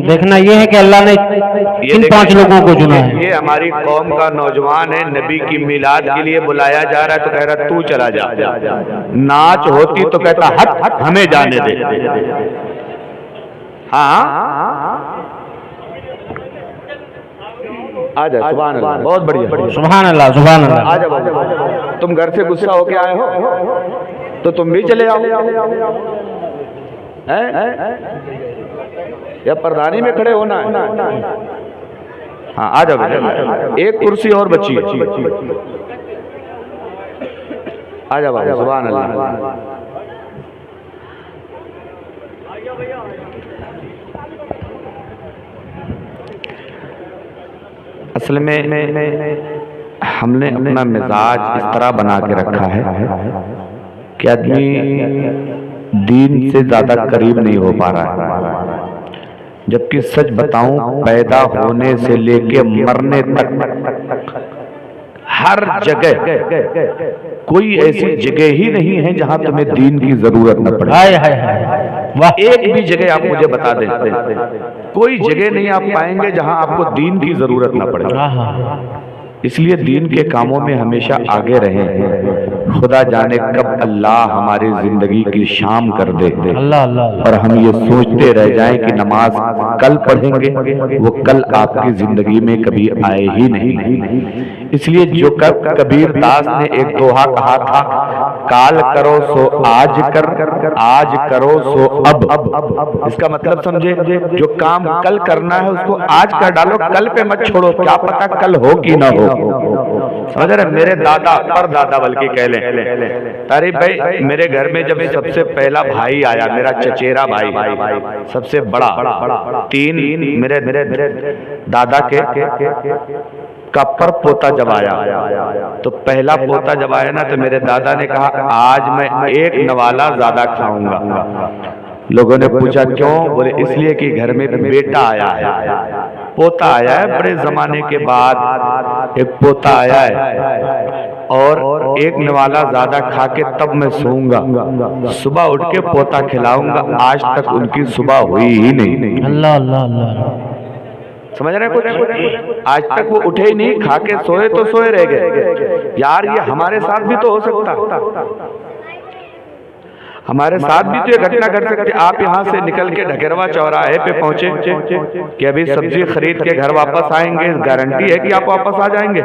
देखना ये है कि अल्लाह ने इन 5 लोगों को चुना है। ये हमारी कौम का नौजवान है, नबी की मिलाद के लिए बुलाया जा रहा है तो कह रहा तू चला जा। नाच होती तो कहता हट हमें जाने दे। हाँ आजा, सुभान अल्लाह, बहुत बढ़िया, सुभान अल्लाह सुभान अल्लाह। आजा, तुम घर से गुस्सा होके आए हो तो तुम भी चले आओ। या प्रधानी में खड़े होना है? हाँ आ जाओ बेटा, एक कुर्सी और बची है। आ जाओ बाबा, सुभान अल्लाह। असल में हमने अपना मिजाज इस तरह बना के रखा है कि आदमी दीन से ज्यादा करीब नहीं हो पा रहा है। जबकि सच बताऊं, पैदा होने से लेके मरने तक हर जगह कोई ऐसी जगह ही नहीं है जहां तुम्हें दीन की जरूरत न पड़े। हाय हाय हाय, एक भी जगह आप मुझे बता दें, कोई जगह नहीं आप पाएंगे जहां आपको दीन की जरूरत न पड़े। इसलिए दीन के कामों में हमेशा आगे रहें। खुदा जाने कब अल्लाह हमारी जिंदगी की शाम कर दे और हम ये सोचते रह जाएं कि नमाज कल पढ़ेंगे, वो कल आपकी जिंदगी में कभी आए ही नहीं। इसलिए जो कबीर दास ने एक दोहा कहा था, काल करो सो आज कर, आज करो सो अब। इसका मतलब समझे, जो काम कल करना है उसको आज कर डालो, कल पे मत छोड़ो, क्या पता कल हो कि ना हो। समझ रहे? मेरे दादा, पर दादा बल्कि कह लें, तारीफ भाई, मेरे घर में जब सबसे पहला भाई आया, मेरा चचेरा भाई, सबसे बड़ा, 3 मेरे दादा के का पर पोता जब आया, तो पहला पोता जब आया ना, तो मेरे दादा ने कहा आज मैं एक नवाला ज्यादा खाऊंगा। लोगों ने पूछा क्यों? बोले इसलिए कि घर में बेटा आया है, पोता आया है, बड़े जमाने के बाद एक पोता आया है और एक नवाला ज्यादा खा के तब मैं सोऊंगा, सुबह उठ के पोता खिलाऊंगा। आज तक उनकी सुबह हुई ही नहीं। अल्लाह अल्लाह अल्लाह। समझ रहे कुछ? आज तक वो उठे ही नहीं, खा के सोए तो सोए रह गए। यार ये हमारे साथ भी तो हो सकता, हमारे साथ भी तो ये घटना घट सकती। आप यहाँ से निकल के ढकेरवा चौराहे पे पहुंचे कि अभी सब्जी खरीद के घर वापस आएंगे, गारंटी है कि आप वापस आ जाएंगे?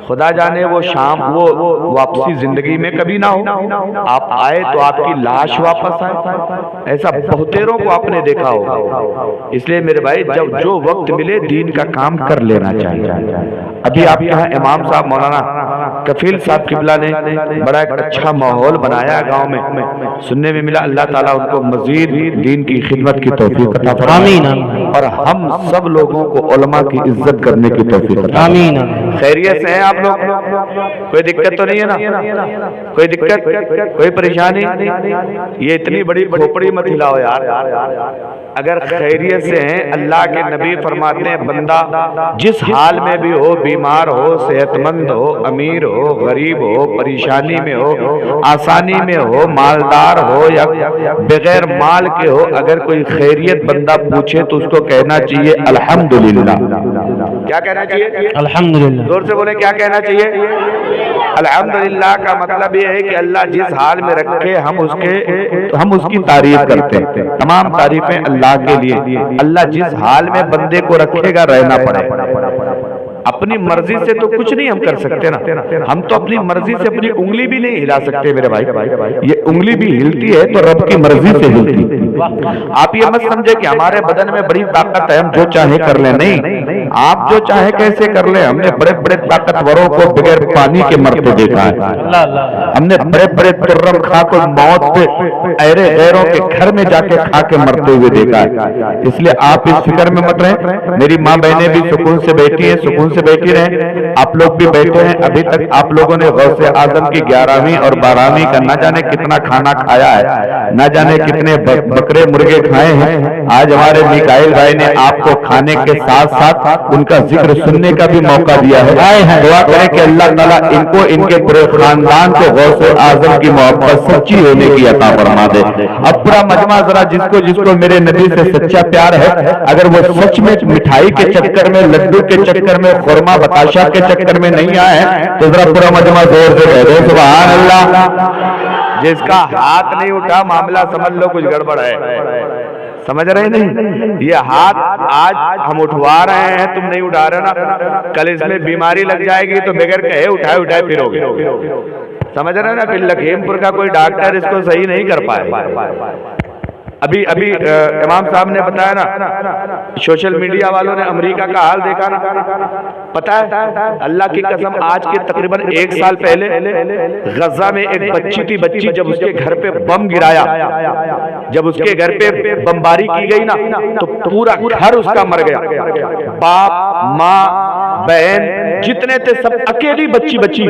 खुदा जाने वो शाम, वो वापसी जिंदगी में कभी ना हो। आप आए तो आपकी लाश वापस आए, ऐसा बहुतेरों को आपने देखा होगा। इसलिए मेरे भाई, जब जो वक्त मिले दीन का काम कर लेना चाहिए। अभी आपके यहाँ इमाम साहब मौलाना कफील साहब किबला ने बड़ा एक अच्छा माहौल बनाया गांव में, सुनने में मिला। अल्लाह ताला उनको मजीद दीन की खिदमत की तौफीक अता फरमाए और हम सब लोगों को उलमा की इज्जत करने की तौफीक अता फरमाए। खैरियत से हैं आप लोग? कोई दिक्कत तो नहीं है ना? कोई दिक्कत, कोई परेशानी? ये इतनी बड़ी खोपड़ी मत हिलाओ यार। अगर खैरियत से हैं, अल्लाह के नबी फरमाते हैं बंदा जिस हाल में भी हो, बीमार हो, सेहतमंद हो, अमीर हो, गरीब हो, परेशानी में हो, आसानी में हो, मालदार हो या बगैर माल के हो, अगर कोई खैरियत बंदा पूछे तो उसको कहना चाहिए अल्हम्दुलिल्लाह। क्या कहना चाहिए? अल्हम्दुलिल्लाह। जोर से बोले, क्या कहना चाहिए? अल्हम्दुलिल्लाह का मतलब ये है कि अल्लाह जिस हाल में रखे हम उसकी तारीफ करते हैं। तमाम तारीफें अल्लाह के लिए। अल्लाह जिस हाल में बंदे को रखेगा रहना पड़ेगा। अपनी मर्जी से तो कुछ नहीं हम कर सकते ना। हम तो अपनी मर्जी से अपनी उंगली भी नहीं हिला सकते मेरे भाई। ये उंगली भी हिलती है तो रब की मर्जी से हिलती है। आप ये मत समझे कि हमारे बदन में बड़ी ताकत है, हम जो चाहे कर ले। नहीं, आप जो चाहे कैसे कर ले। हमने बड़े बड़े ताकतवरों को बगैर पानी के मरते देखा है। हमने बड़े बड़े तुर्रम खा को मौत पे ऐरे गैरों के घर में जाके खा के मरते हुए देखा है। इसलिए आप इस फिक्र में मत रहें। मेरी माँ बहनें भी सुकून से बैठी है, सुकून से बैठी रहे, आप लोग भी बैठे हैं। अभी तक आप लोगों ने गौसे आजम की 11वीं और 12वीं का न जाने कितना खाना खाया है, न जाने कितने बकरे मुर्गे खाए हैं। आज हमारे मिकाइल भाई ने आपको खाने के साथ साथ उनका जिक्र सुनने का भी मौका दिया है। दुआ करें कि अल्लाह ताला इनको, इनके पूरे खानदान को गौसे आजम की मोहब्बत सच्ची होने की अता फरमा दे। अब पूरा मजमा जरा जिसको जिसको मेरे नबी से सच्चा प्यार है, अगर वो सच में मिठाई के चक्कर में, लड्डू के चक्कर में, खुरमा बताशा के चक्कर में नहीं आए तो जरा पूरा मजमा जोर से कह दो सुभान अल्लाह। जिसका हाथ नहीं उठा मामला समझ लो कुछ गड़बड़ है। समझ रहे नहीं? ये हाथ आज हम उठवा रहे हैं, तुम नहीं उठा रहे ना, कल इसमें बीमारी लग जाएगी तो बगैर कहे उठाए उठाए फिरोगे। समझ रहे ना? फिर लखीमपुर का कोई डॉक्टर इसको सही नहीं कर पाए। अभी इमाम साहब ने बताया ना, सोशल मीडिया वालों ने अमेरिका का हाल देखा ना, पता है अल्लाह की कसम आज के तकरीबन 1 साल पहले गजा में एक बच्ची थी, बच्ची जब उसके घर पे बम गिराया, जब उसके घर पे बमबारी की गई ना तो पूरा घर उसका मर गया। बाप माँ बहन जितने थे सब, अकेली बच्ची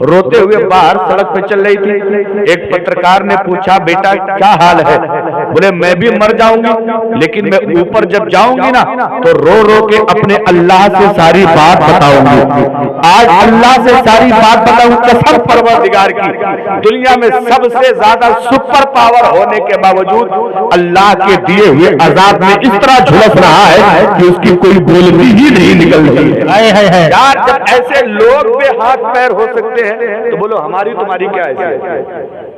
रोते हुए बाहर सड़क पे चल रही थी। एक पत्रकार ने पूछा बेटा क्या हाल है? बोले मैं भी मर जाऊंगी लेकिन मैं ऊपर जब जाऊंगी ना तो रो रो के अपने अल्लाह से सारी बात बताऊंगी। आज अल्लाह से सारी बात बताऊं, कसम परवरदिगार की, दुनिया में सबसे ज्यादा सुपर पावर होने के बावजूद अल्लाह के दिए हुए अजाब में इस तरह झुलस रहा है कि उसकी कोई बोलती ही नहीं निकल रही है। यार जब ऐसे लोग पे हाथ पैर हो सकते हैं तो बोलो हमारी तुम्हारी क्या हैसियत है?